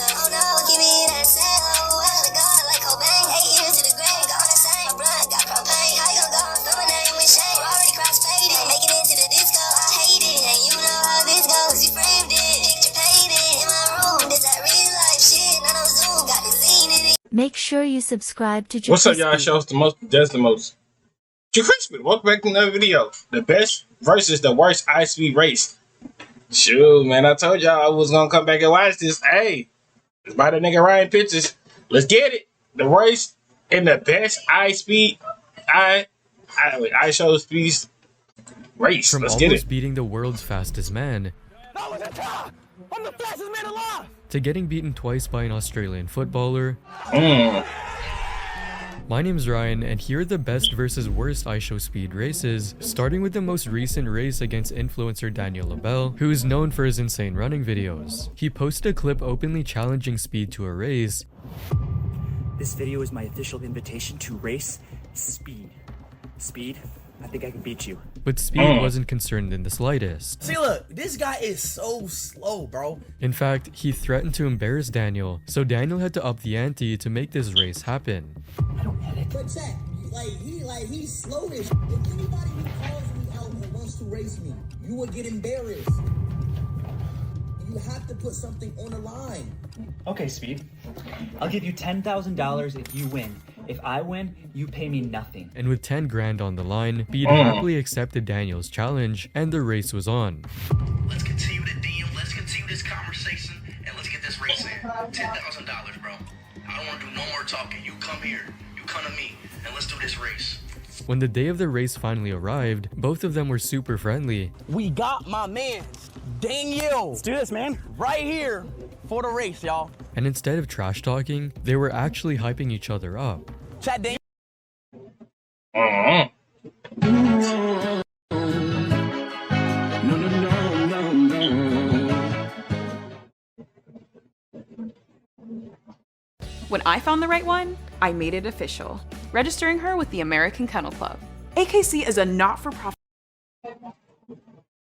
myself. Oh no, give me that sound. Oh, I gotta go like Cobain. 8 years to the grave, gone insane. My blood got propane. How you gon' go and throw my name with shame? Already cross-faded, making it to the disco. I hate it, and you know how this goes. You framed it, picture painted in my room. This that real life shit. None of Zoom got the scene in it. Make sure you subscribe to JerCrispy. What's up, y'all? Shows the most, does the most. JerCrispy, welcome back to another video. The best versus the worst IShowSpeed race. Shoot, man, I told y'all I was gonna come back and watch this. Hey, it's by the nigga Ryan Pictures. Let's get it. The worst and the best IShowSpeed race. From Let's get almost it. beating the world's fastest man, I'm the fastest man alive! to getting beaten twice by an Australian footballer. My name's Ryan, and here are the best versus worst IShowSpeed races, starting with the most recent race against influencer Daniel Labelle, who is known for his insane running videos. He posted a clip openly challenging Speed to a race. This video is my official invitation to race Speed. Speed, I think I can beat you. But Speed wasn't concerned in the slightest. See, look, this guy is so slow, bro. In fact, he threatened to embarrass Daniel, so Daniel had to up the ante to make this race happen. I don't edit. But check, he's slowish. If anybody who calls me out and wants to race me, you will get embarrassed. You have to put something on the line. Okay, Speed. I'll give you $10,000 if you win. If I win, you pay me nothing. And with 10 grand on the line, Speed happily accepted Daniel's challenge, and the race was on. Let's continue the DM, let's continue this conversation, and let's get this race in. $10,000, bro. I don't want to do no more talking. You come here, you come to me, and let's do this race. When the day of the race finally arrived, both of them were super friendly. We got my man, Daniel. Let's do this, man. Right here for the race, y'all. And instead of trash talking, they were actually hyping each other up. Chat Daniel. When I found the right one, I made it official, registering her with the American Kennel Club. AKC is a not-for-profit.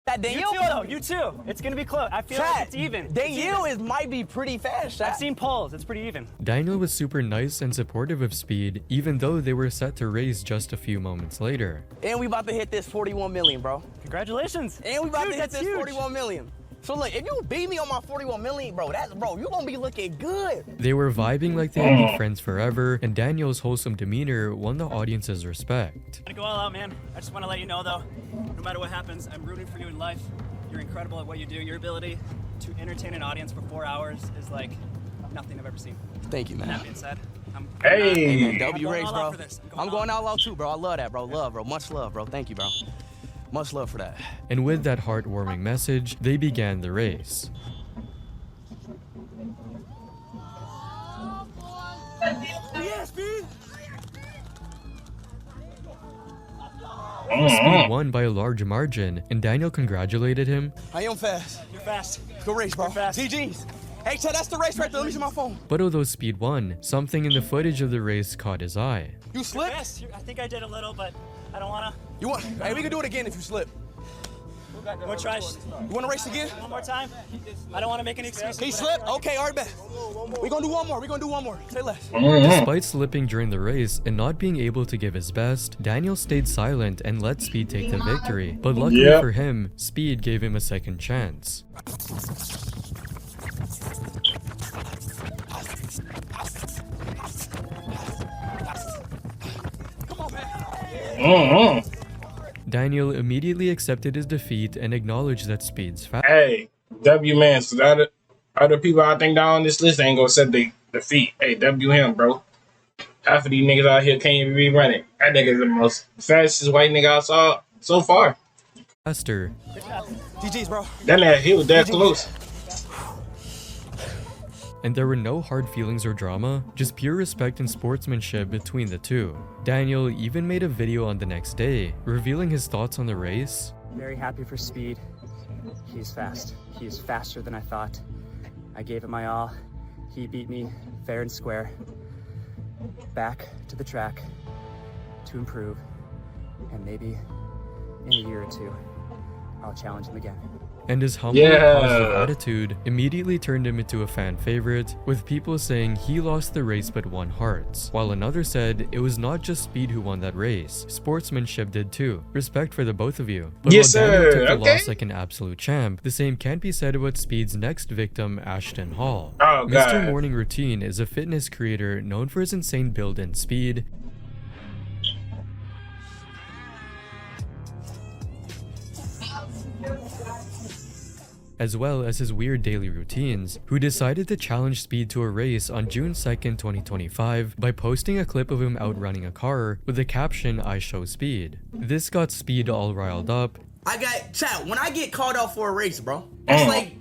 Chat Daniel. You too, though. You too. It's gonna be close. I feel like it's even. Daniel might be pretty fast. Chat. I've seen polls. It's pretty even. Daniel was super nice and supportive of Speed, even though they were set to race just a few moments later. And we about to hit this 41 million, bro. Congratulations. And we about Dude, to hit that's this huge. 41 million. So look, if you beat me on my 41 million, bro, you gonna be looking good. They were vibing like they had been friends forever, and Daniel's wholesome demeanor won the audience's respect. I'm gonna go all out, man. I just want to let you know, though, no matter what happens, I'm rooting for you in life. You're incredible at what you do. Your ability to entertain an audience for 4 hours is like nothing I've ever seen. Thank you, man. That being said, I'm Hey. W race, all bro. out for this. I'm going all out too, bro. I love that, bro. Love, bro. Much love, bro. Thank you, bro. Much love for that. And with that heartwarming message, they began the race. Speed won by a large margin, and Daniel congratulated him. I am fast. You're fast. Good race, bro. You're fast. GG's. Hey, Chad, that's the race right there. Let me see my phone. But although Speed won, something in the footage of the race caught his eye. You slipped? Yes, I think I did a little, but I don't wanna. You want? Hey, we can do it again if you slip. We'll try. You want to race again? One more time. I don't want to make any excuses. He slipped? Okay, all right, bet. We're going to do one more. We're going to do one more. Say less. Despite slipping during the race and not being able to give his best, Daniel stayed silent and let Speed take the victory. But luckily for him, Speed gave him a second chance. Come on, man. Daniel immediately accepted his defeat and acknowledged that Speed's fast. Hey, W man. So the other people I think down on this list ain't gonna accept the defeat. Hey, W him, bro. Half of these niggas out here can't even be running. That nigga is the most fastest white nigga I saw so far. Faster. GG's, bro. That man, he was that close. And there were no hard feelings or drama, just pure respect and sportsmanship between the two. Daniel even made a video on the next day, revealing his thoughts on the race. Very happy for Speed. He's fast. He is faster than I thought. I gave it my all. He beat me fair and square. Back to the track to improve, and maybe in a year or two, I'll challenge him again. And his humble and positive attitude immediately turned him into a fan favorite, with people saying he lost the race but won hearts, while another said it was not just speed who won that race, sportsmanship did too. Respect for the both of you. But Yes, while Daniel sir. took the Okay. loss like an absolute champ, the same can't be said about Speed's next victim, Ashton Hall. Oh, Mr. God. Morning Routine is a fitness creator known for his insane build and speed, as well as his weird daily routines, who decided to challenge Speed to a race on June 2nd, 2025 by posting a clip of him outrunning a car with the caption, "I show speed." This got Speed all riled up. I got chat. When I get called out for a race, bro, it's like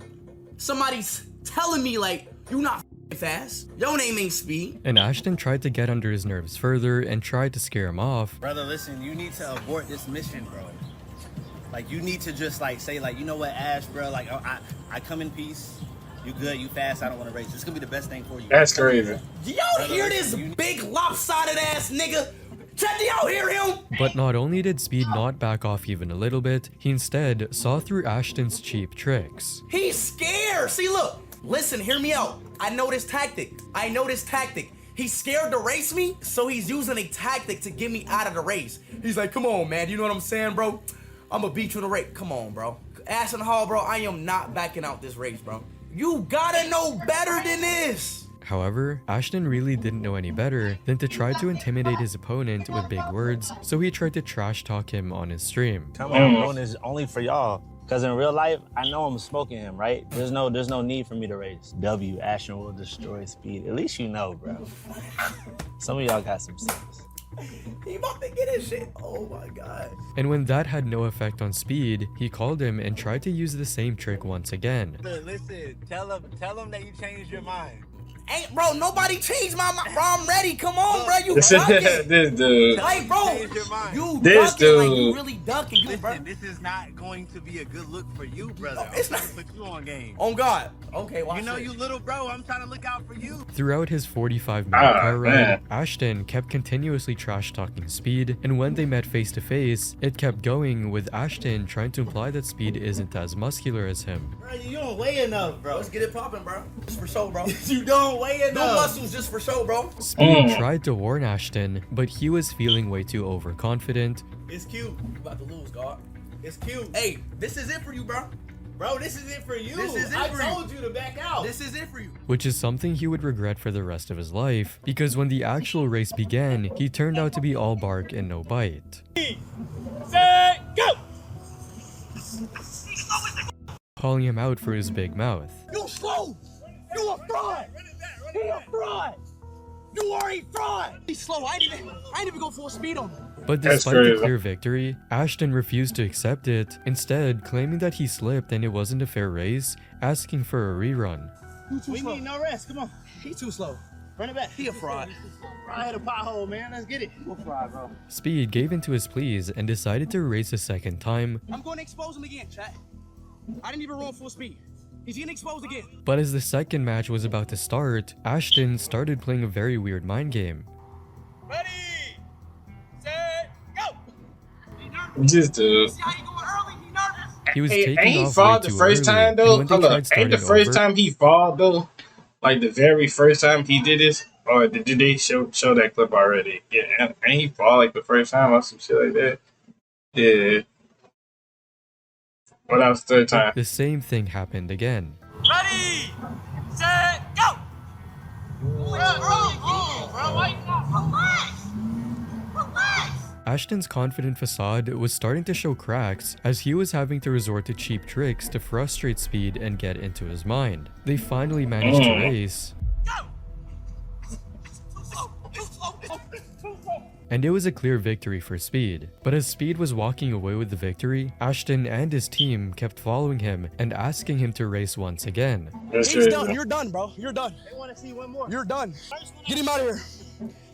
somebody's telling me like you not fast. Your name ain't Speed. And Ashton tried to get under his nerves further and tried to scare him off. Brother, listen, you need to abort this mission, bro. Like, you need to just, like, say, like, you know what, Ash, bro, like, I come in peace. You good, you fast, I don't want to race. This is going to be the best thing for you. That's crazy. Do y'all hear this big lopsided ass nigga? Chat, do y'all hear him? But not only did Speed not back off even a little bit, he instead saw through Ashton's cheap tricks. He's scared. See, look. Listen, hear me out. I know this tactic. He's scared to race me, so he's using a tactic to get me out of the race. He's like, come on, man. You know what I'm saying, bro? I'm gonna beat you in the race. Come on, bro. Ashton Hall, bro, I am not backing out this race, bro. You gotta know better than this. However, Ashton really didn't know any better than to try to intimidate his opponent with big words, so he tried to trash talk him on his stream. Come on, I'm doing this only for y'all. Because in real life, I know I'm smoking him, right? There's no need for me to race. W, Ashton will destroy Speed. At least you know, bro. Some of y'all got some sense. He about to get his shit. Oh my God. And when that had no effect on Speed, he called him and tried to use the same trick once again. Listen, tell him that you changed your mind. Ain't, bro, nobody changed my mind. Bro, I'm ready. Come on, bro. You This ducking. dude. Like, bro, you This ducking. Like, dude. you really ducking. You, bro. Listen, this is not going to be a good look for you, brother. No, it's I'm not. trying to put you on game. On God. Okay, watch You know, this. you little bro, I'm trying to look out for you. Throughout his 45-minute car ride, man. Ashton kept continuously trash-talking Speed, and when they met face-to-face, it kept going with Ashton trying to imply that Speed isn't as muscular as him. Bro, you don't weigh enough, bro. Let's get it popping, bro. Just for show, bro. You don't weigh enough. No muscles, just for show, bro. Speed tried to warn Ashton, but he was feeling way too overconfident, It's cute. You about to lose, God. It's cute. Hey, this is it for you, bro. Bro, this is it for you. This is it I for you. told you to back out. This is it for you. which is something he would regret for the rest of his life, because when the actual race began, he turned out to be all bark and no bite. Set, go! calling him out for his big mouth. You slow! You a fraud! He a fraud! You are a fraud! He's slow. I didn't even go full speed on him. But That's despite the crazy. clear victory, Ashton refused to accept it, instead claiming that he slipped and it wasn't a fair race, asking for a rerun. We need no rest. Come on. He's too slow. Run it back. He a fraud. I hit a pothole, man. Let's get it. What fraud, bro? Speed gave in to his pleas and decided to race a second time, I'm going to expose him again, chat. I didn't even run full speed. He's getting exposed again. but as the second match was about to start, Ashton started playing a very weird mind game. Ready, set, go! This dude. See how he going early? He nervous. He was Hey, taking ain't he off fall way the too first early, time and though? when they Hold up. tried Ain't the starting first over- time he fall though? Like the very first time he did this? Or did they show that clip already? Yeah, ain't he fall like the first time or some shit like that? Yeah. Well, that was the third time. The same thing happened again. Ready, set, go! Ashton's confident facade was starting to show cracks as he was having to resort to cheap tricks to frustrate Speed and get into his mind. They finally managed to race, and it was a clear victory for Speed. But as Speed was walking away with the victory, Ashton and his team kept following him and asking him to race once again. That's He's crazy. done. You're done, bro. You're done. They want to see one more. You're done. First one Get him out of here.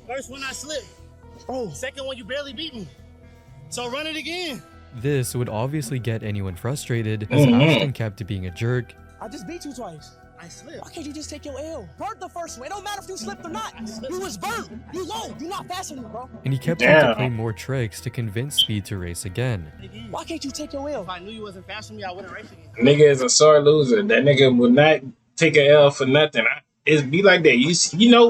First one I slipped. Oh, Second one you barely beat me. So run it again. This would obviously get anyone frustrated as Ashton kept being a jerk, I just beat you twice. I slipped. Why can't you just take your L? Burnt the first one. It don't matter if you slipped or not. You was burnt. You low. You not fast enough, bro. And he kept trying to play more tricks to convince Speed to race again. Why can't you take your L? If I knew you wasn't fast with me, I wouldn't race again. Nigga is a sore loser. That nigga will not take a L for nothing. It be like that. You know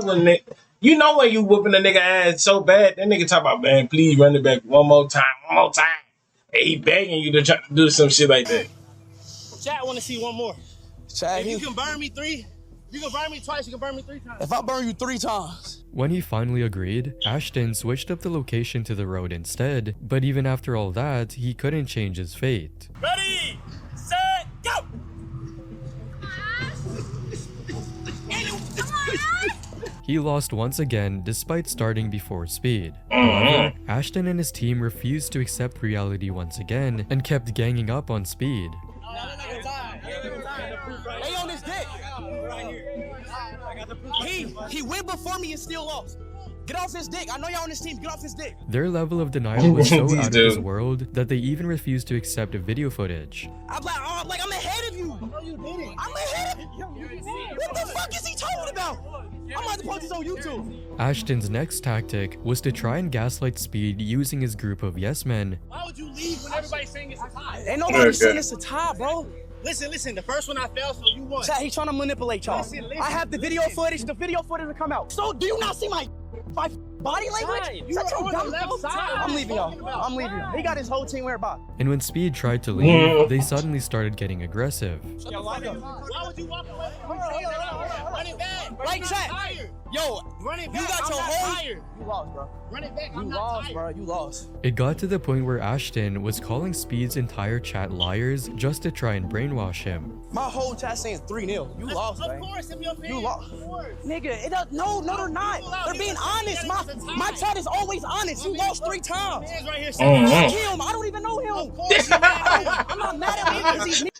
when you whooping a nigga ass so bad, that nigga talk about, man, please run it back one more time. And he begging you to try to do some shit like that. Chat want to see one more. Chad, if you can burn me 3, you can burn me twice, you can burn me 3 times. If I burn you 3 times. When he finally agreed, Ashton switched up the location to the road instead, but even after all that, he couldn't change his fate. Ready, set, go! He lost once again despite starting before Speed. However, Ashton and his team refused to accept reality once again and kept ganging up on Speed. Hey, on his dick. He went before me and still lost. Get off his dick. I know y'all on this team. Get off his dick. Their level of denial was so out of this world that they even refused to accept video footage. I'm ahead of you. No, you didn't. I'm ahead of you. What the fuck is he talking about? I'm about to post this on YouTube. Ashton's next tactic was to try and gaslight Speed using his group of yes men. Why would you leave when everybody's saying it's a tie? Ain't nobody saying it's a tie, bro. Listen, the first one I failed, so you won. Chat, he's trying to manipulate y'all. Listen. I have the video footage. The video footage will come out. So, do you not see my body language? You are on the left side. I'm leaving y'all. I'm leaving. He got his whole team where by. And when Speed tried to leave, they suddenly started getting aggressive. Why would you walk away from me? Run it back. Like chat. Yo, run it back. You got your whole. You lost, bro. Run it back. You lost, bro. You lost. It got to the point where Ashton was calling Speed's entire chat liars just to try and brainwash him. My whole chat saying 3-0. You lost, man. Of course, if you're You lost. Nigga, it does, no, they're not. They're being honest. My chat is always honest. You lost 3 times. Right here Fuck him. I don't even know him. Of course, I'm not mad at him because he's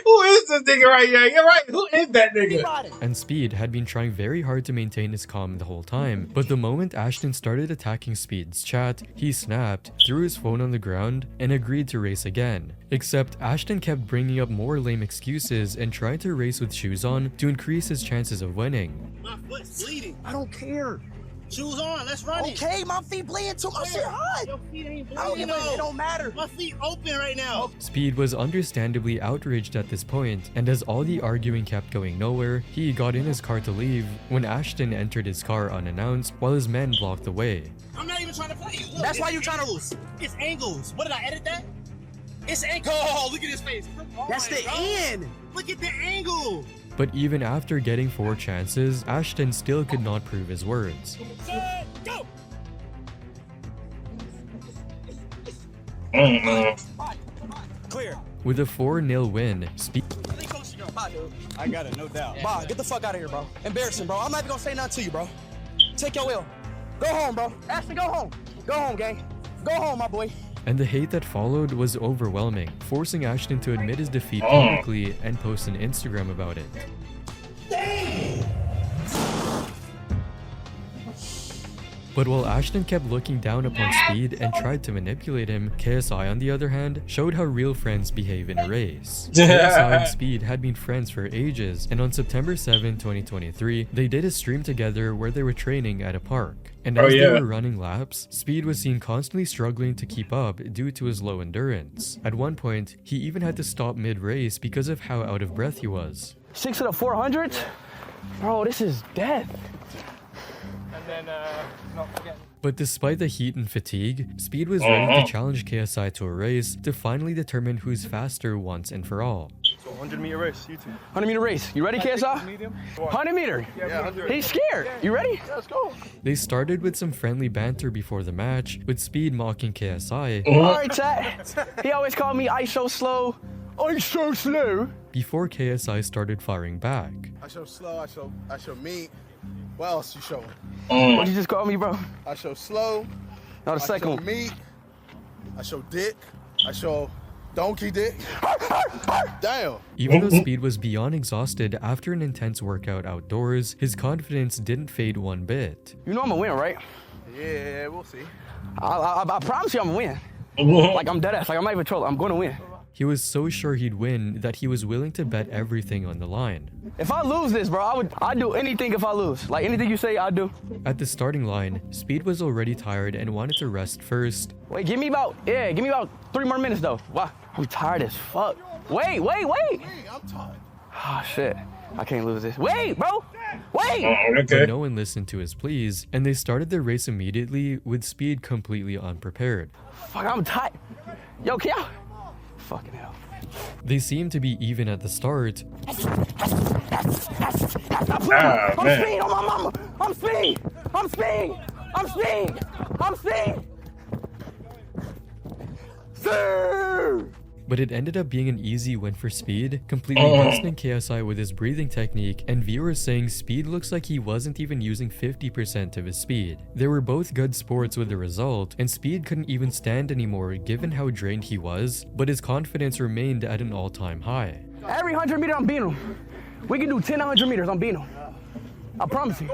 Who is this nigga right here? You're right. Who is that nigga? And Speed had been trying very hard to maintain his calm the whole time, but the moment Ashton started attacking Speed's chat, he snapped, threw his phone on the ground, and agreed to race again. Except Ashton kept bringing up more lame excuses and tried to race with shoes on to increase his chances of winning. My foot's bleeding. I don't care. Shoes on, let's run it. Okay, my feet bleeding too. My shit hot. Your feet ain't bleeding. I don't give a, it don't matter. My feet open right now. Speed was understandably outraged at this point, and as all the arguing kept going nowhere, he got in his car to leave when Ashton entered his car unannounced while his men blocked the way. I'm not even trying to play you. Look, That's why you're trying to lose. It's angles. What did I edit that? It's angle. Oh, look at his face. That's the end. Look at the angle. But even after getting 4 chances, Ashton still could not prove his words. Go. Clear. With a 4-0 win, Speed I got it, no doubt. Bob, get the fuck out of here, bro. Embarrassing, bro. I'm not even gonna say nothing to you, bro. Take your will. Go home, bro. Ashley, go home. Go home, gang. Go home, my boy. And the hate that followed was overwhelming, forcing Ashton to admit his defeat publicly and post an Instagram about it. But while Ashton kept looking down upon Speed and tried to manipulate him, KSI on the other hand showed how real friends behave in a race. KSI and Speed had been friends for ages, and on September 7, 2023, they did a stream together where they were training at a park. And as they were running laps, Speed was seen constantly struggling to keep up due to his low endurance. At one point, he even had to stop mid-race because of how out of breath he was. 6 of the 400s? Bro, this is death. And then, But despite the heat and fatigue, Speed was ready to challenge KSI to a race to finally determine who's faster once and for all. So 100-meter race, you two. 100-meter race. You ready, KSI? 100-meter. Yeah, 100. He's scared. You ready? Yeah, let's go. They started with some friendly banter before the match, with Speed mocking KSI. All right, chat. He always called me I show slow. I show slow. Before KSI started firing back. I show slow, I show meat. What else you showing? What'd you just call me, bro? I show slow. No, the second I show one. meat. I show dick. I show donkey dick. Damn. Even though Speed was beyond exhausted after an intense workout outdoors, his confidence didn't fade one bit. You know I'm gonna win, right? Yeah, we'll see. I promise you I'm gonna win. Like, I'm dead ass. Like, I'm not even trolling. I'm gonna win. He was so sure he'd win that he was willing to bet everything on the line. If I lose this, bro, I'd do anything if I lose. Like anything you say, I'd do. At the starting line, Speed was already tired and wanted to rest first. Wait, give me about 3 more minutes though. Wow, I'm tired as fuck. Wait. I'm tired. Oh shit, I can't lose this. Wait, bro, wait. Okay. But no one listened to his pleas, and they started their race immediately with Speed completely unprepared. Fuck, I'm tired. Yo, can y'all? Fucking hell. They seemed to be even at the start. I'm man. speed on my mama. I'm speed. Sir. But it ended up being an easy win for Speed, completely busting KSI with his breathing technique, and viewers saying Speed looks like he wasn't even using 50% of his speed. They were both good sports with the result, and Speed couldn't even stand anymore given how drained he was, but his confidence remained at an all-time high. Every 100 meters, I'm beating him. We can do 10 100 meters, I'm beating him. I promise you.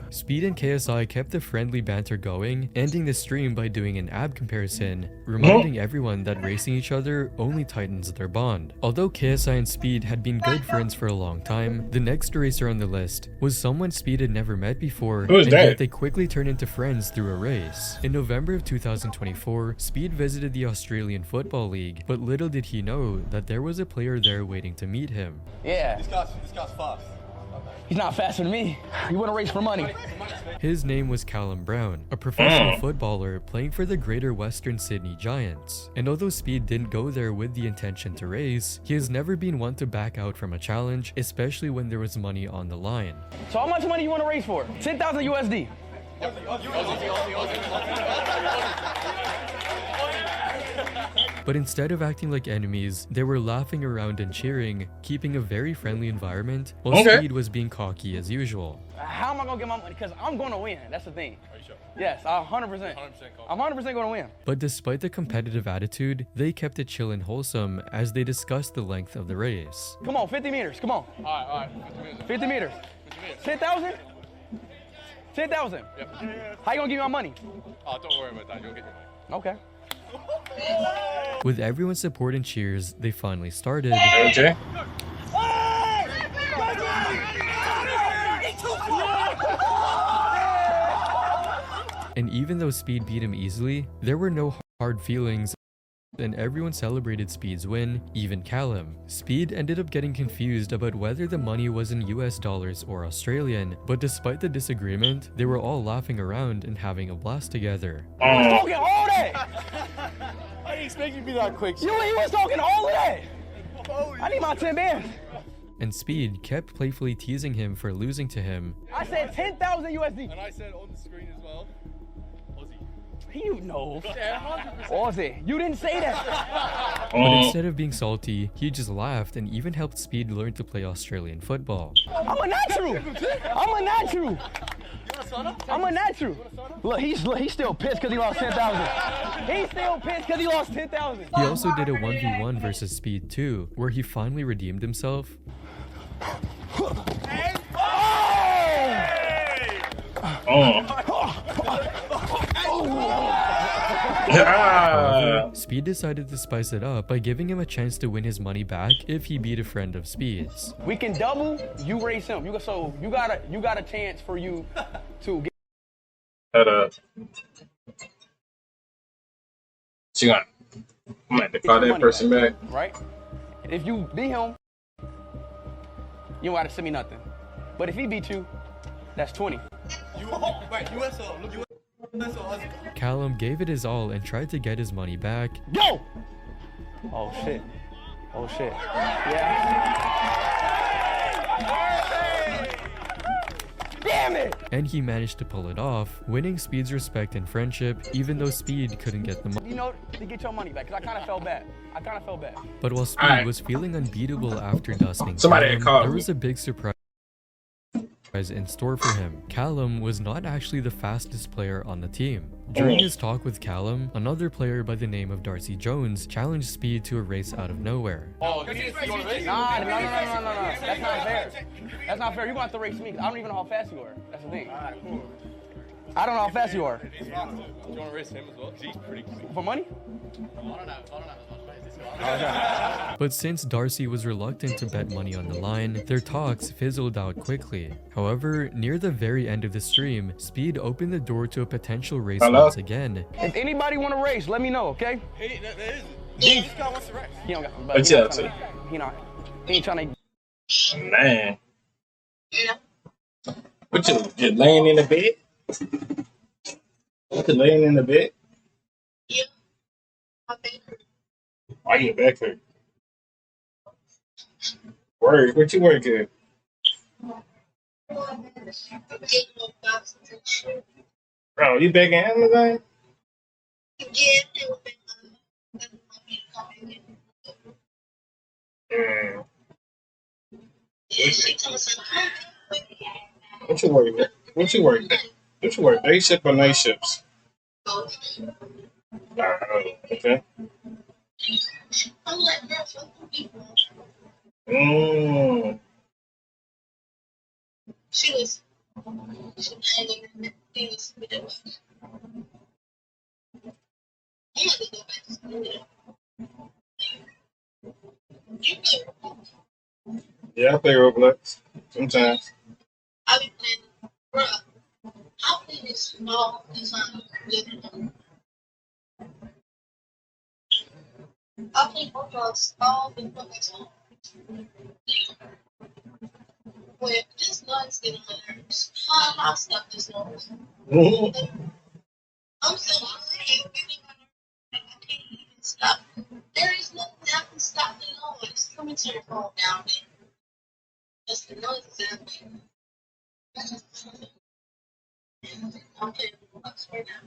Speed and KSI kept the friendly banter going, ending the stream by doing an ab comparison, reminding everyone that racing each other only tightens their bond. Although KSI and Speed had been good friends for a long time, the next racer on the list was someone Speed had never met before, and yet they quickly turned into friends through a race. In November of 2024, Speed visited the Australian Football League, but little did he know that there was a player there waiting to meet him. Yeah. This guy's fast. He's not faster than me. You want to race for money. His name was Callum Brown, a professional footballer playing for the Greater Western Sydney Giants. And although Speed didn't go there with the intention to race, he has never been one to back out from a challenge, especially when there was money on the line. So how much money you want to race for? 10,000 USD. But instead of acting like enemies, they were laughing around and cheering, keeping a very friendly environment, while Speed was being cocky as usual. How am I going to get my money? Because I'm going to win. That's the thing. Are you sure? Yes, 100%. I'm 100% going to win. But despite the competitive attitude, they kept it chill and wholesome as they discussed the length of the race. Come on, 50 meters. Come on. All right. 50 meters. 10,000? 10,000? Yep. How you going to give me my money? Oh, don't worry about that. You'll get your money. Okay. With everyone's support and cheers, they finally started. Okay. And even though Speed beat him easily, there were no hard feelings, and everyone celebrated Speed's win, even Callum. Speed ended up getting confused about whether the money was in US dollars or Australian, but despite the disagreement, they were all laughing around and having a blast together. You was talking all that! I didn't expect you to be that quick. You was talking all of that! I need my 10 bands. And Speed kept playfully teasing him for losing to him. I said 10,000 USD. And I said on the screen as well, Aussie. You know. Aussie. You didn't say that. But instead of being salty, he just laughed and even helped Speed learn to play Australian football. I'm a natural. Look, he's still pissed because he lost 10,000. He's still pissed because he lost 10,000. He also did a 1v1 versus Speed too, where he finally redeemed himself. Speed decided to spice it up by giving him a chance to win his money back if he beat a friend of Speed's. We can double, you race him. So you got a chance for you to get. I'm gonna have to call that person back. Right? If you beat him, you don't gotta send me nothing. But if he beat you, that's 20. Callum gave it his all and tried to get his money back. Go! Oh shit. Yeah. Damn it! And he managed to pull it off, winning Speed's respect and friendship, even though Speed couldn't get the money. You know, to get your money back, because I kind of felt bad. But while Speed was feeling unbeatable after dusting Somebody Callum, there was a big surprise in store for him. Callum was not actually the fastest player on the team. During his talk with Callum, another player by the name of Darcy Jones challenged Speed to a race out of nowhere. Oh, you want to race? Nah, no. That's not fair. That's not fair. You're going to have to race me. I don't even know how fast you are. That's the thing. Cool. I don't know how fast you are. Do you want to race him as well? He's pretty quick. For money? I don't know as much, mate. But since Darcy was reluctant to bet money on the line, their talks fizzled out quickly. However, near the very end of the stream, Speed opened the door to a potential race once again. If anybody want to race, let me know, okay? This guy wants to race. He don't got, What's up, sir? he ain't trying to. Man. What you just laying in the bed? What you laying in the bed? Yeah. My back hurt. Why your back hurt? Work. What you work at? Bro, you back in Amazon? Yeah, they were back Yeah, she told us What you work at? What you work at? What you work? Day shift or night shifts? Okay. I'm like that for people. She was with them. I'm not gonna go back to school. You play. Yeah, I play Roblox sometimes. I be playing, bro. I play this small design. I play Roblox all the time. Wait, this noise getting on my nerves. How stop this noise? I'm so afraid I can't even stop. There is nothing that can stop the noise. Let me turn your phone down there. That's the noise is happening. I'm playing Roblox right now.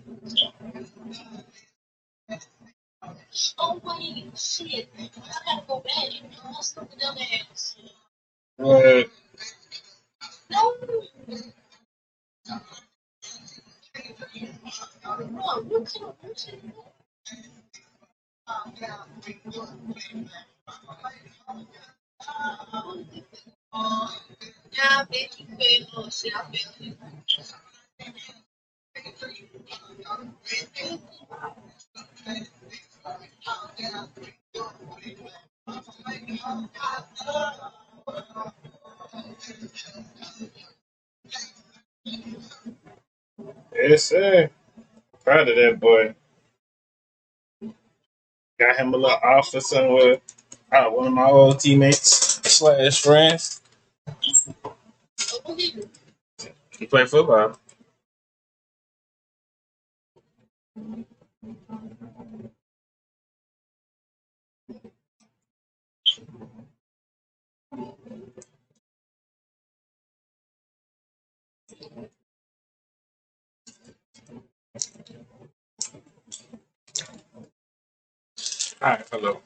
Oh wait, shit. I gotta go back. I'm stuck with them ass. What? No. Bro, you can't do shit. Yeah, bitch, you feel oh shit, I feel it. Yes, sir. Proud of that boy. Got him a little offer somewhere. One of my old teammates slash friends. He play football. All right, hello.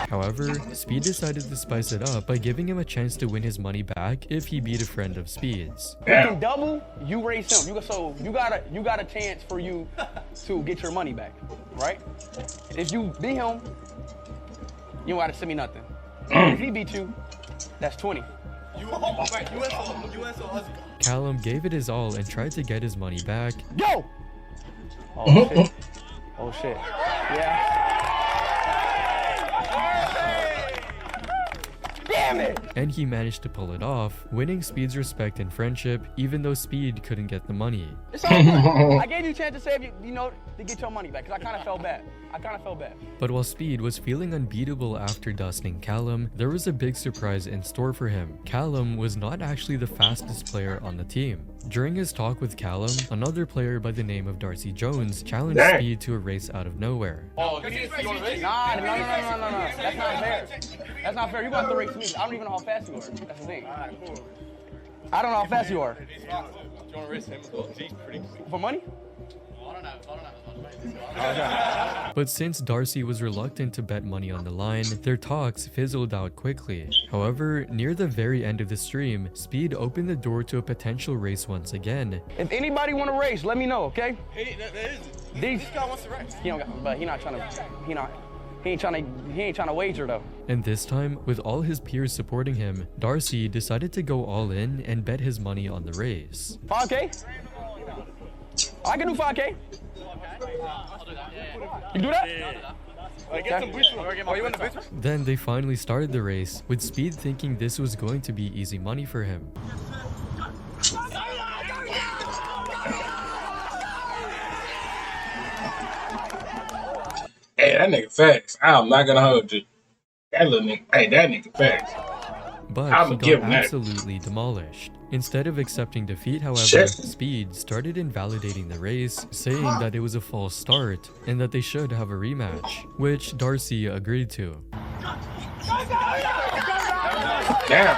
However, Speed decided to spice it up by giving him a chance to win his money back if he beat a friend of Speed's. You can double, you race him. You got a chance for you to get your money back, right? If you beat him, you don't gotta send me nothing. If he beat you, that's 20. Callum gave it his all and tried to get his money back. Go! Oh shit. Oh shit. Yeah. Damn it! And he managed to pull it off, winning Speed's respect and friendship, even though Speed couldn't get the money. It's all good. I gave you a chance to save to get your money back, because I kind of felt bad. But while Speed was feeling unbeatable after dusting Callum, there was a big surprise in store for him. Callum was not actually the fastest player on the team. During his talk with Callum, another player by the name of Darcy Jones challenged Speed to a race out of nowhere. Oh, no. That's not fair. That's not fair. You got to race me. I don't even know how fast you are. That's the thing. I don't know how fast you are. Do you want to race him as well? He's pretty quick. For money? I don't know. But since Darcy was reluctant to bet money on the line, their talks fizzled out quickly. However, near the very end of the stream, Speed opened the door to a potential race once again. If anybody want to race, let me know, okay? This guy wants to race. He don't got, but he not trying to. He ain't trying to wager though. And this time, with all his peers supporting him, Darcy decided to go all in and bet his money on the race. 5K? I can do 5K. You do that? Get some boots. Oh, you want the boots? Then they finally started the race, with Speed thinking this was going to be easy money for him. Hey, that nigga facts. I'm not gonna hold you. That little nigga, hey, that nigga facts. But I'ma he give got him that. absolutely demolished. Instead of accepting defeat, however, Shit. Speed started invalidating the race, saying that it was a false start and that they should have a rematch, which Darcy agreed to. Damn.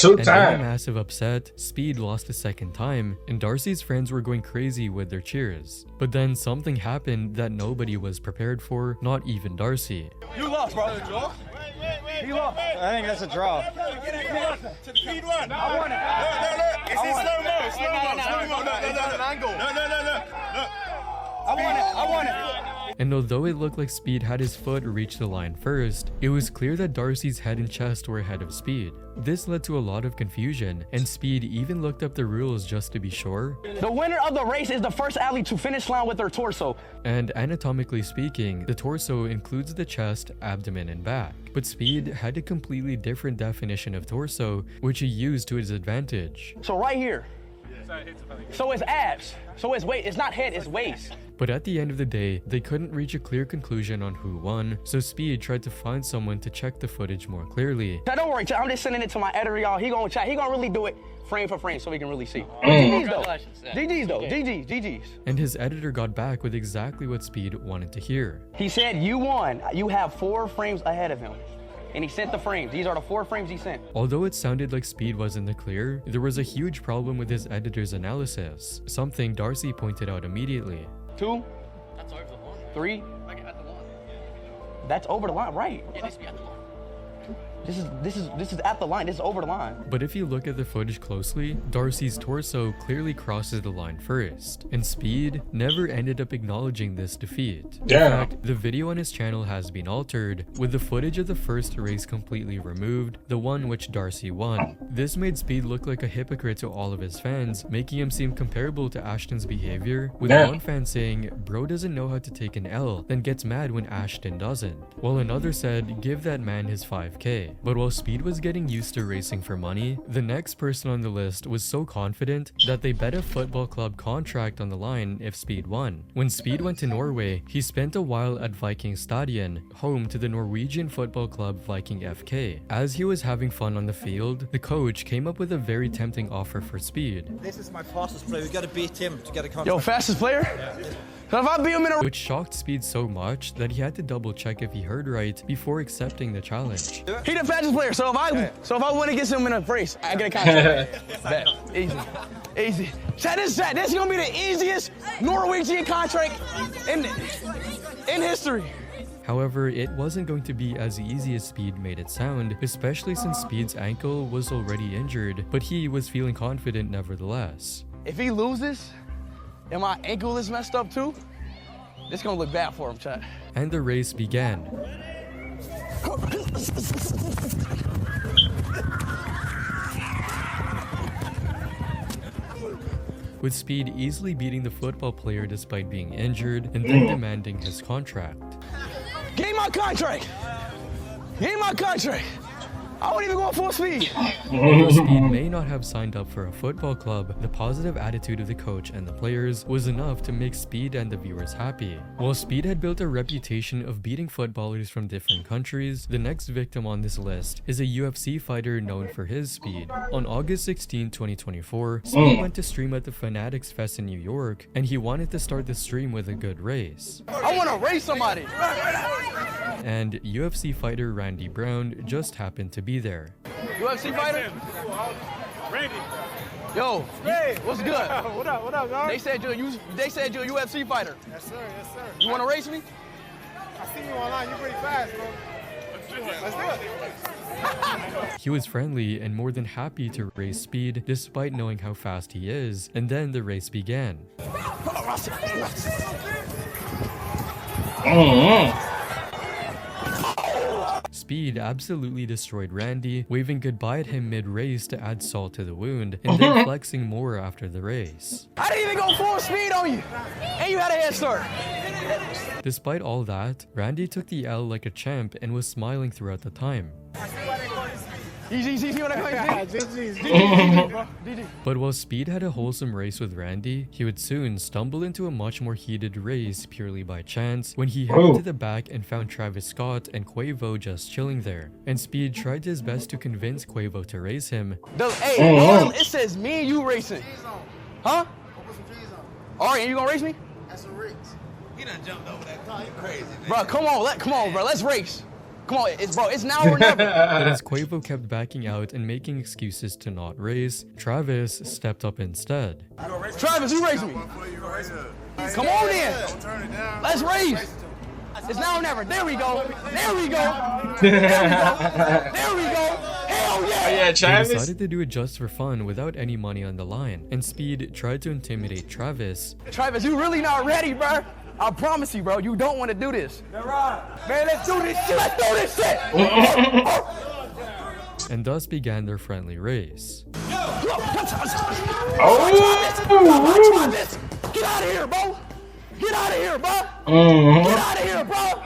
And in a massive upset, Speed lost a second time, and Darcy's friends were going crazy with their cheers. But then something happened that nobody was prepared for, not even Darcy. You lost, bro. He lost. I think that's a draw. Speed one. I won it. Look. It's in slow-mo. I won it. And although it looked like Speed had his foot reach the line first, it was clear that Darcy's head and chest were ahead of Speed. This led to a lot of confusion, and Speed even looked up the rules just to be sure. The winner of the race is the first athlete to finish line with their torso. And anatomically speaking, the torso includes the chest, abdomen, and back. But Speed had a completely different definition of torso, which he used to his advantage. So right here. So it's abs. So it's waist. It's not head, it's waist. But at the end of the day, they couldn't reach a clear conclusion on who won, so Speed tried to find someone to check the footage more clearly. Now, don't worry, I'm just sending it to my editor, y'all. He gonna really do it frame for frame so we can really see. GG's though. GG's. And his editor got back with exactly what Speed wanted to hear. He said, you won. You have 4 frames ahead of him. And he sent the frames. These are the 4 frames he sent. Although it sounded like Speed was in the clear, there was a huge problem with his editor's analysis, something Darcy pointed out immediately. 2. That's over the line. 3. Like at the line. That's over the line, right? It needs to be at the line. This is at the line. This is over the line. But if you look at the footage closely, Darcy's torso clearly crosses the line first, and Speed never ended up acknowledging this defeat. Damn. In fact, the video on his channel has been altered, with the footage of the first race completely removed, the one which Darcy won. This made Speed look like a hypocrite to all of his fans, making him seem comparable to Ashton's behavior, with Damn. one fan saying, "Bro doesn't know how to take an L, then gets mad when Ashton doesn't," while another said, "Give that man his 5K. But while Speed was getting used to racing for money, the next person on the list was so confident that they bet a football club contract on the line if Speed won. When Speed went to Norway, he spent a while at Viking Stadion, home to the Norwegian football club Viking FK. As he was having fun on the field, the coach came up with a very tempting offer for Speed. This is my fastest player. We got to beat him to get a contract. Yo, fastest player? Yeah. So if I beat him in a... Which shocked Speed so much that he had to double check if he heard right before accepting the challenge. He the fastest player, so if I win against him in a race, I get a contract. Bet. Easy. Chat, this is gonna be the easiest Norwegian contract in history. However, it wasn't going to be as easy as Speed made it sound, especially since Speed's ankle was already injured, but he was feeling confident nevertheless. If he loses, and my ankle is messed up too, it's gonna look bad for him, chat. And the race began. With Speed easily beating the football player despite being injured and then demanding his contract. Give me my contract! Give me my contract! I won't even go full speed. Although Speed may not have signed up for a football club, the positive attitude of the coach and the players was enough to make Speed and the viewers happy. While Speed had built a reputation of beating footballers from different countries, the next victim on this list is a UFC fighter known for his speed. On August 16, 2024, Speed went to stream at the Fanatics Fest in New York, and he wanted to start the stream with a good race. I want to race somebody. And UFC fighter Randy Brown just happened to be there. UFC fighter? Randy. Yo, hey, what's good? What up, dog? They said you're a UFC fighter. Yes, sir. You want to race me? I seen you online. You're pretty fast, bro. Let's do it. He was friendly and more than happy to race Speed despite knowing how fast he is, and then the race began. Speed absolutely destroyed Randy, waving goodbye at him mid-race to add salt to the wound, and then flexing more after the race. I didn't even go full speed on you, and you had a head start. Despite all that, Randy took the L like a champ and was smiling throughout the time. But while Speed had a wholesome race with Randy, he would soon stumble into a much more heated race purely by chance when he headed to the back and found Travis Scott and Quavo just chilling there. And Speed tried his best to convince Quavo to race him. Hey, it says me and you racing. Huh? Alright, and you gonna race me? That's a race. He done jumped over that car. You crazy, man. Bro, come on, bro. Let's race. Come on, it's now or never. But as Quavo kept backing out and making excuses to not race, Travis stepped up instead. Travis, you race me. Come on then. Let's race. It's now or never. There we go. There we go. There we go. Hell yeah. Oh, yeah, Travis. They decided to do it just for fun without any money on the line, and Speed tried to intimidate Travis. Travis, you really not ready, bro. I promise you, bro, you don't want to do this. Man, let's do this shit. Let's do this shit. And thus began their friendly race. Travis, get out of here, bro. Get out of here, bro. Get out of here, bro.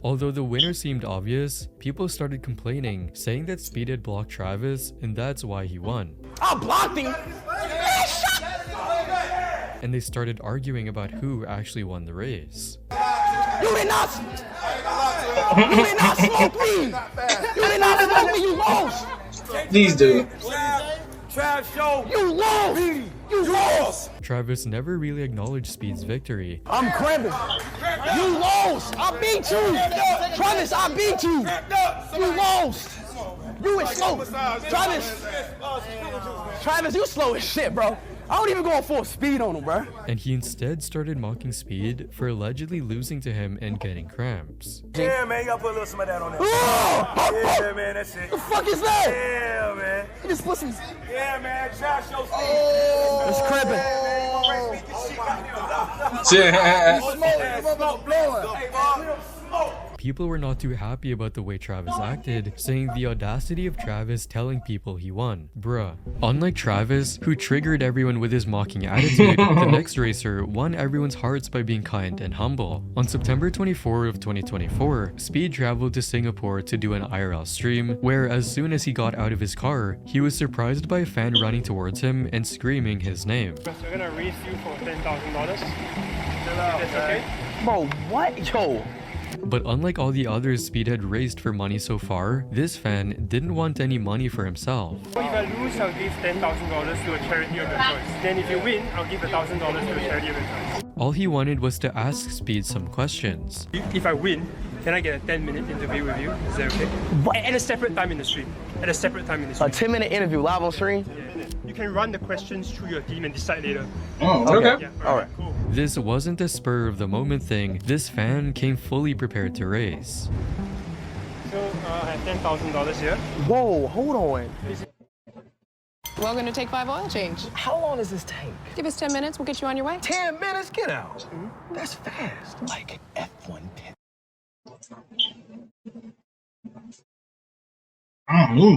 Although the winner seemed obvious, people started complaining, saying that Speed had blocked Travis, and that's why he won. I blocked him. And they started arguing about who actually won the race. You did not smoke me. You did not smoke me. You lost. These dudes. You lost. You lost. Travis never really acknowledged Speed's victory. I'm cramping. You lost. I beat you. Travis, I beat you. You lost. You is slow. Travis, you slow as shit, bro. I don't even go full speed on him, bro. And he instead started mocking Speed for allegedly losing to him and getting cramps. Yeah, man, you gotta put a little some of that on there. Yeah, man, that's it. The fuck is that? Yeah, man. You just put some. Yeah, man, JerCrispy. It's cramping. People were not too happy about the way Travis acted, saying the audacity of Travis telling people he won. Bruh. Unlike Travis, who triggered everyone with his mocking attitude, the next racer won everyone's hearts by being kind and humble. On September 24 of 2024, Speed traveled to Singapore to do an IRL stream, where as soon as he got out of his car, he was surprised by a fan running towards him and screaming his name. We're gonna race you for $10,000. That's okay? Bro, what? Yo. But unlike all the others Speed had raised for money so far, this fan didn't want any money for himself. If I lose, I'll give $10,000 to a charity of your choice. Then if you win, I'll give $1,000 to a charity of your choice. All he wanted was to ask Speed some questions. If I win, can I get a 10-minute interview with you? Is that okay? What? At a separate time in the stream. At a separate time in the stream. A 10-minute interview live on stream? Yeah. You can run the questions through your team and decide later. Oh, okay. Yeah, all right. Cool. This wasn't a spur of the moment thing. This fan came fully prepared to race. So I have $10,000 here. Whoa, hold on. Welcome to Take 5 Oil Change. How long does this take? Give us 10 minutes, we'll get you on your way. 10 minutes? Get out. That's fast. Like F-110.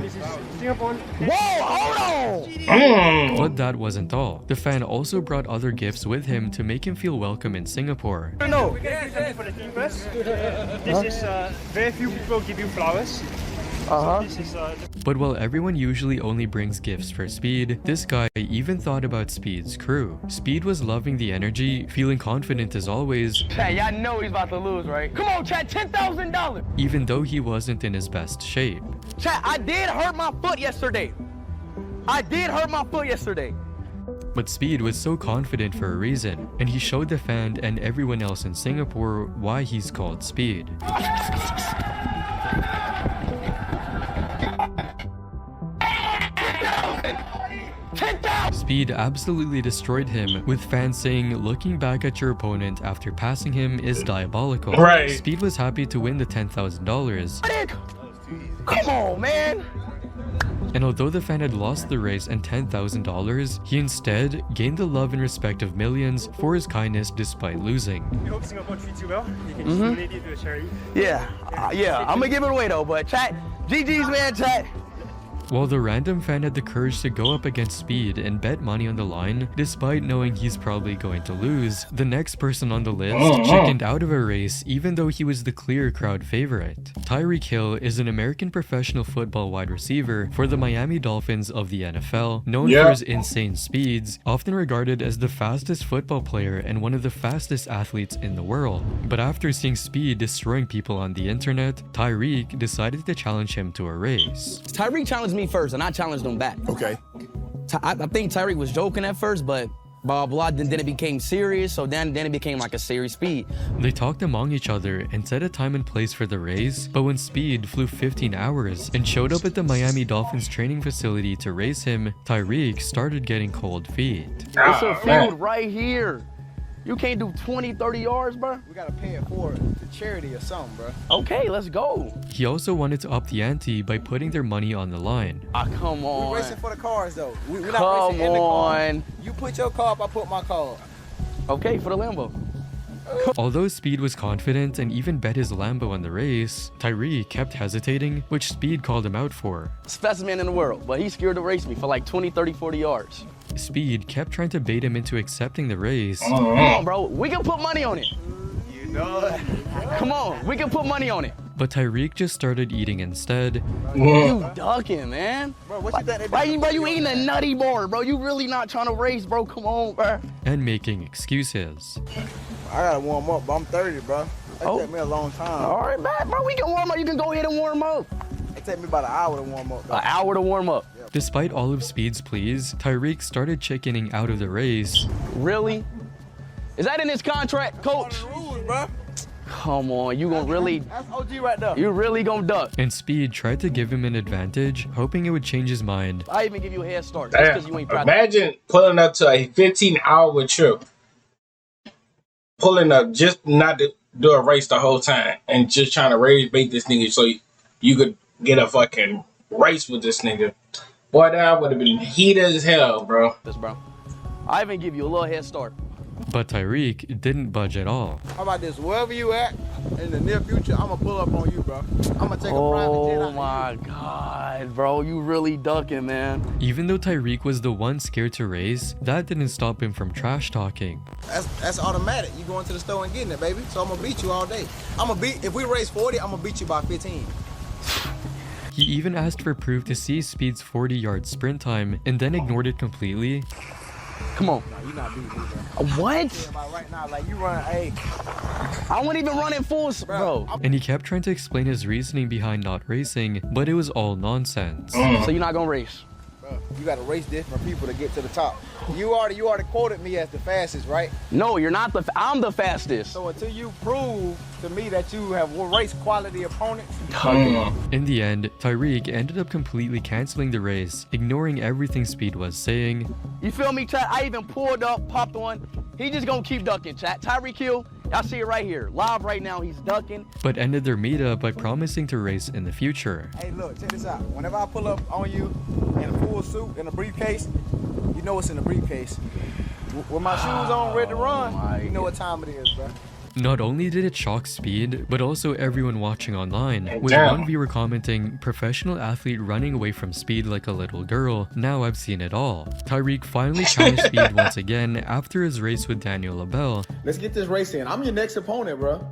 This is Singapore. Whoa, hold on! But that wasn't all. The fan also brought other gifts with him to make him feel welcome in Singapore. No, we're gonna do something for the team first. This is very few people give you flowers. This is, But while everyone usually only brings gifts for Speed, this guy even thought about Speed's crew. Speed was loving the energy, feeling confident as always. Chat, y'all know he's about to lose, right? Come on, chat, $10,000! Even though he wasn't in his best shape. Chat, I did hurt my foot yesterday. But Speed was so confident for a reason, and he showed the fan and everyone else in Singapore why he's called Speed. Speed absolutely destroyed him, with fans saying looking back at your opponent after passing him is diabolical. Right. Speed was happy to win the $10,000. Come on, man. And although the fan had lost the race and $10,000, he instead gained the love and respect of millions for his kindness despite losing. Yeah, I'm gonna give it away though, but chat, GG's, man, chat. While the random fan had the courage to go up against Speed and bet money on the line, despite knowing he's probably going to lose, the next person on the list chickened out of a race even though he was the clear crowd favorite. Tyreek Hill is an American professional football wide receiver for the Miami Dolphins of the NFL, known for his insane speeds, often regarded as the fastest football player and one of the fastest athletes in the world. But after seeing Speed destroying people on the internet, Tyreek decided to challenge him to a race. Tyreek challenged me first, and I challenged him back. Okay. I think Tyreek was joking at first, but blah blah. Then it became serious, so then it became like a serious Speed. They talked among each other and set a time and place for the race, but when Speed flew 15 hours and showed up at the Miami Dolphins training facility to race him, Tyreek started getting cold feet. It's a field right here. You can't do 20, 30 yards, bro? We gotta pay it forward to charity or something, bro. Okay, let's go. He also wanted to up the ante by putting their money on the line. Come on. We're racing for the cars, though. We're not racing in the car. You put your car up, I put my car up. Okay, for the Lambo. Although Speed was confident and even bet his Lambo on the race, Tyreek kept hesitating, which Speed called him out for. Best man in the world, but he's scared to race me for like 20, 30, 40 yards. Speed kept trying to bait him into accepting the race. Come on, bro. We can put money on it. You know it. Come on, we can put money on it. But Tyreek just started eating instead. You ducking, man. Bro, what you think? Bro, you eating a nutty bar, bro. You really not trying to race, bro. Come on, bro. And making excuses. I gotta warm up, but I'm 30, bro. That take me a long time. All right, man, bro. We can warm up. You can go ahead and warm up. It take me about an hour to warm up. An hour to warm up. Yeah. Despite all of Speed's pleas, Tyreek started chickening out of the race. Really? Is that in his contract, coach? One of the rules, bro. Come on, you gonna really? That's OG right there. You really gonna duck? And Speed tried to give him an advantage, hoping it would change his mind. I even give you a head start just because you ain't practicing. Imagine pulling up to a 15-hour trip, pulling up just not to do a race the whole time, and just trying to rage bait this nigga so you could get a fucking race with this nigga. Boy, that would have been heated as hell, bro. Bro. I even give you a little head start. But Tyreek didn't budge at all. How about this? Wherever you at in the near future, I'm gonna pull up on you, bro. I'm gonna take a private jet out. Oh my God, bro, you really ducking, man. Even though Tyreek was the one scared to race, that didn't stop him from trash talking. That's automatic. You going to the store and getting it, baby. So I'm gonna beat you all day. If we race 40, I'm gonna beat you by 15. He even asked for proof to see Speed's 40-yard sprint time and then ignored it completely. Come on. No, you not beating me, bro. What? Right now, like you run, hey. I wouldn't even run in full, bro. And he kept trying to explain his reasoning behind not racing, but it was all nonsense. So you're not gonna race? Bro, you gotta race different people to get to the top. You already quoted me as the fastest, right? No, you're not I'm the fastest. So until you prove to me that you have race quality opponents. In the end, Tyreek ended up completely canceling the race, ignoring everything Speed was saying. You feel me, chat? I even pulled up, popped on. He just gonna keep ducking, chat. Tyreek Hill, y'all see it right here. Live right now, he's ducking. But ended their meetup by promising to race in the future. Hey, look, check this out. Whenever I pull up on you in a full suit, in a briefcase, you know what's in the briefcase. With my shoes on, ready to run, you know what time it is, bro. Not only did it shock Speed, but also everyone watching online, with one viewer commenting, "Professional athlete running away from Speed like a little girl, now I've seen it all." Tyreek finally challenged Speed once again after his race with Daniel LaBelle. Let's get this race in. I'm your next opponent, bro.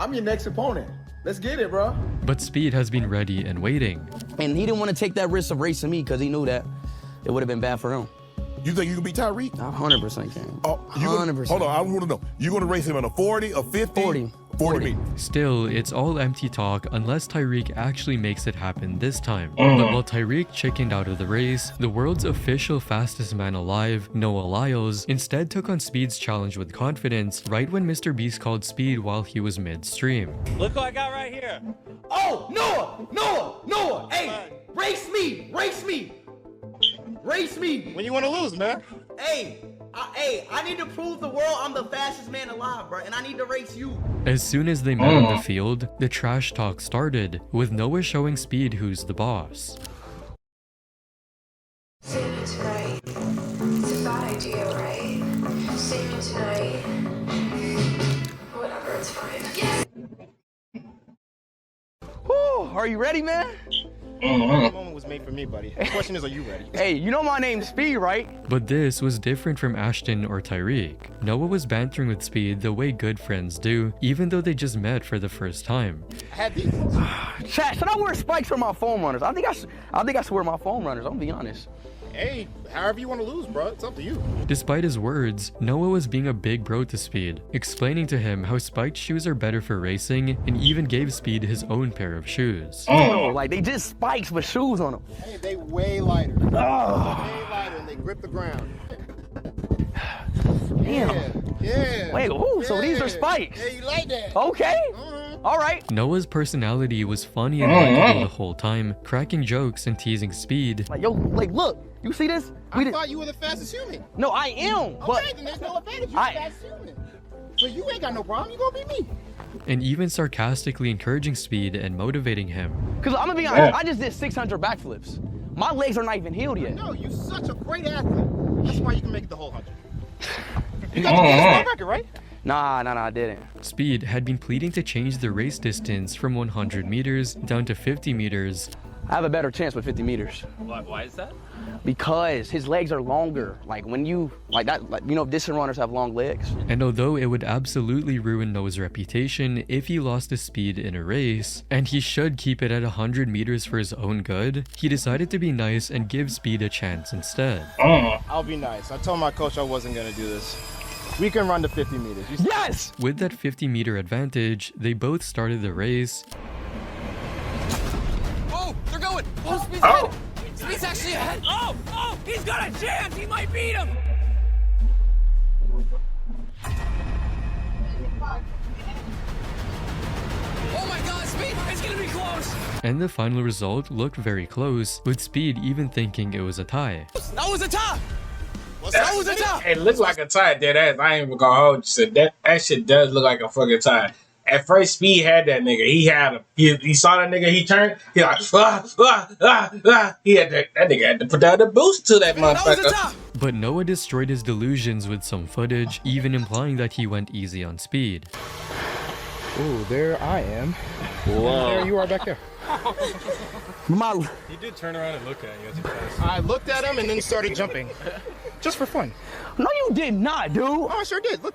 I'm your next opponent. Let's get it, bro. But Speed has been ready and waiting. And he didn't want to take that risk of racing me because he knew that it would have been bad for him. You think you can beat Tyreek? 100% can. Oh, 100%. Hold on, I want to know. You're going to race him in a 40, a 50? 40 meters. Still, it's all empty talk unless Tyreek actually makes it happen this time. But while Tyreek chickened out of the race, the world's official fastest man alive, Noah Lyles, instead took on Speed's challenge with confidence right when Mr. Beast called Speed while he was midstream. Look what I got right here. Oh, Noah! Hey, race me! Race me. When you want to lose, man? Hey, I need to prove the world I'm the fastest man alive, bro, and I need to race you. As soon as they met on the field, the trash talk started, with Noah showing Speed who's the boss. Saving tonight. It's a bad idea, right? Saving tonight. Whatever, it's fine. Yes! Whew, are you ready, man? The moment was made for me, buddy. The question is, are you ready? Hey, you know my name's Speed, right? But this was different from Ashton or Tyreek. Noah was bantering with Speed the way good friends do, even though they just met for the first time. I had these. Chat, should I wear spikes for my foam runners? I think I should wear my foam runners, I'm gonna be honest. Hey, however you want to lose, bro. It's up to you. Despite his words, Noah was being a big bro to Speed, explaining to him how spiked shoes are better for racing, and even gave Speed his own pair of shoes. Oh, like they just spikes with shoes on them. Hey, they way lighter. Oh. Way lighter and they grip the ground. Damn. Yeah. Wait, ooh, so these are spikes. Yeah, you like that. Okay. All right. Noah's personality was funny and likable the whole time, cracking jokes and teasing Speed. Like, yo, like, look, you see this? I thought you were the fastest human. No, I am. But okay, then there's no advantage. You're the fastest human. So you ain't got no problem. You gonna be me. And even sarcastically encouraging Speed and motivating him. Because I'm gonna be honest, I just did 600 backflips. My legs are not even healed yet. No, you're such a great athlete. That's why you can make it the whole 100. You got the Guinness World Record, right? Nah, I didn't. Speed had been pleading to change the race distance from 100 meters down to 50 meters. I have a better chance with 50 meters. Why is that? Because his legs are longer. Like when you, like that, like, you know, distance runners have long legs. And although it would absolutely ruin Noah's reputation if he lost his speed in a race, and he should keep it at 100 meters for his own good, he decided to be nice and give Speed a chance instead. I'll be nice. I told my coach I wasn't gonna do this. We can run the 50 meters. Yes! With that 50-meter advantage, they both started the race. Oh, they're going. Oh, Speed's ahead. Speed's actually ahead. Oh, he's got a chance. He might beat him. Oh my God, Speed, it's gonna be close. And the final result looked very close, with Speed even thinking it was a tie. That was a tie. That was a tie. It looked like a tie, dead ass. I ain't even gonna hold you. So that shit does look like a fucking tie. At first, Speed had that nigga. He saw that nigga. He turned. He like He had that nigga had to put down the boost to that motherfucker. But Noah destroyed his delusions with some footage, even implying that he went easy on Speed. Oh, there I am. Whoa. There you are back there. He did turn around and look at you. I looked at him and then started jumping. Just for fun. No, you did not, dude. Oh, I sure did. Look.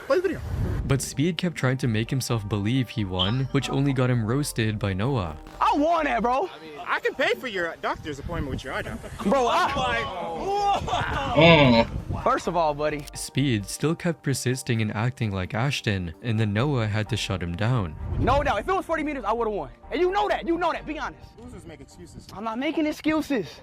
Play the video. But Speed kept trying to make himself believe he won, which only got him roasted by Noah. I won that, bro. I can pay for your doctor's appointment with your eye doctor. Bro, First of all, buddy. Speed still kept persisting and acting like Ashton, and then Noah had to shut him down. No doubt. If it was 40 meters, I would have won. And you know that. You know that. Be honest. Losers make excuses. I'm not making excuses.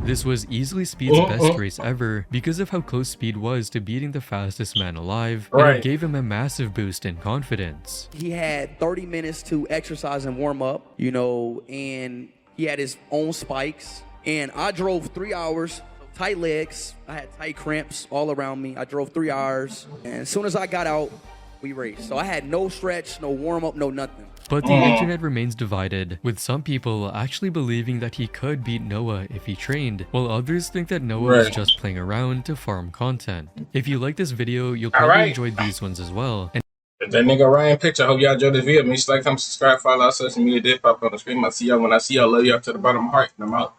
This was easily Speed's best race ever because of how close Speed was to beating the fastest man alive, and it gave him a massive boost in confidence. He had 30 minutes to exercise and warm up, you know, and he had his own spikes. And I drove 3 hours, tight legs. I had tight cramps all around me. I drove 3 hours, and as soon as I got out, we raced. So I had no stretch, no warm up, no nothing. But the internet remains divided, with some people actually believing that he could beat Noah if he trained, while others think that Noah was just playing around to farm content. If you like this video, you'll probably enjoy these ones as well. And that nigga Ryan picture. I hope y'all enjoyed this video. Make sure to like, comment, subscribe, follow our social media. Did pop on the screen. I'll see y'all when I see y'all. Love y'all to the bottom of my heart. And I'm out.